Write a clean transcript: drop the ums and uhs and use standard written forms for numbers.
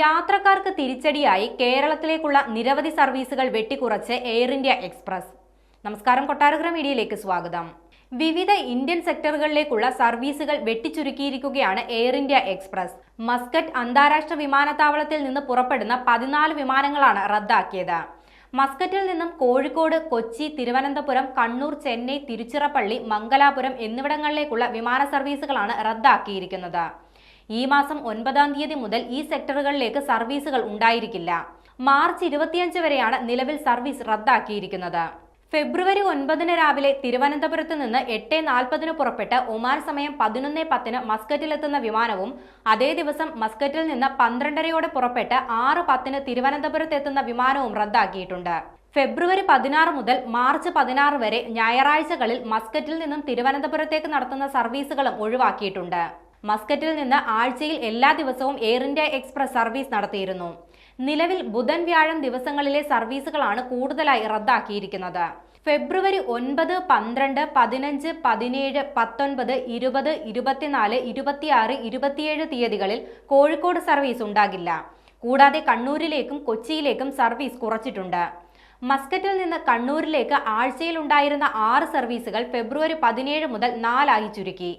യാത്രക്കാർക്ക് തിരിച്ചടിയായി കേരളത്തിലേക്കുള്ള നിരവധി സർവീസുകൾ വെട്ടിക്കുറച്ച് എയർ ഇന്ത്യ എക്സ്പ്രസ്. നമസ്കാരം, കൊട്ടാരക്കര മീഡിയയിലേക്ക് സ്വാഗതം. വിവിധ ഇന്ത്യൻ സെക്ടറുകളിലേക്കുള്ള സർവീസുകൾ വെട്ടിച്ചുരുക്കിയിരിക്കുകയാണ് എയർ ഇന്ത്യ എക്സ്പ്രസ്. മസ്കറ്റ് അന്താരാഷ്ട്ര വിമാനത്താവളത്തിൽ നിന്ന് പുറപ്പെടുന്ന 14 വിമാനങ്ങളാണ് റദ്ദാക്കിയത്. മസ്കറ്റിൽ നിന്നും കോഴിക്കോട്, കൊച്ചി, തിരുവനന്തപുരം, കണ്ണൂർ, ചെന്നൈ, തിരുച്ചിറപ്പള്ളി, മംഗലാപുരം എന്നിവിടങ്ങളിലേക്കുള്ള വിമാന സർവീസുകളാണ് റദ്ദാക്കിയിരിക്കുന്നത്. ഈ മാസം 9-ാം തീയതി മുതൽ ഈ സെക്ടറുകളിലേക്ക് സർവീസുകൾ ഉണ്ടായിരിക്കില്ല. മാർച്ച് 25 വരെയാണ് നിലവിൽ സർവീസ് റദ്ദാക്കിയിരിക്കുന്നത്. ഫെബ്രുവരി 9 രാവിലെ തിരുവനന്തപുരത്ത് നിന്ന് 8:40 പുറപ്പെട്ട് ഒമാൻ സമയം 11:10 മസ്കറ്റിലെത്തുന്ന വിമാനവും അതേ ദിവസം മസ്കറ്റിൽ നിന്ന് 12:30 പുറപ്പെട്ട് 6:10 തിരുവനന്തപുരത്ത് എത്തുന്ന വിമാനവും റദ്ദാക്കിയിട്ടുണ്ട്. ഫെബ്രുവരി 16 മുതൽ മാർച്ച് 16 വരെ ഞായറാഴ്ചകളിൽ മസ്കറ്റിൽ നിന്നും തിരുവനന്തപുരത്തേക്ക് നടത്തുന്ന സർവീസുകളും ഒഴിവാക്കിയിട്ടുണ്ട്. മസ്കറ്റിൽ നിന്ന് ആഴ്ചയിൽ എല്ലാ ദിവസവും എയർ ഇന്ത്യ എക്സ്പ്രസ് സർവീസ് നടത്തിയിരുന്നു. നിലവിൽ ബുധൻ, വ്യാഴം ദിവസങ്ങളിലെ സർവീസുകളാണ് കൂടുതലായി റദ്ദാക്കിയിരിക്കുന്നത്. ഫെബ്രുവരി 9, 12, 15, 17, 19, 20, 24, 26, 27 തീയതികളിൽ കോഴിക്കോട് സർവീസ് ഉണ്ടാകില്ല. കൂടാതെ കണ്ണൂരിലേക്കും കൊച്ചിയിലേക്കും സർവീസ് കുറച്ചിട്ടുണ്ട്. മസ്കറ്റിൽ നിന്ന് കണ്ണൂരിലേക്ക് ആഴ്ചയിൽ ഉണ്ടായിരുന്ന 6 സർവീസുകൾ ഫെബ്രുവരി 17 മുതൽ 4 ആയി ചുരുക്കി.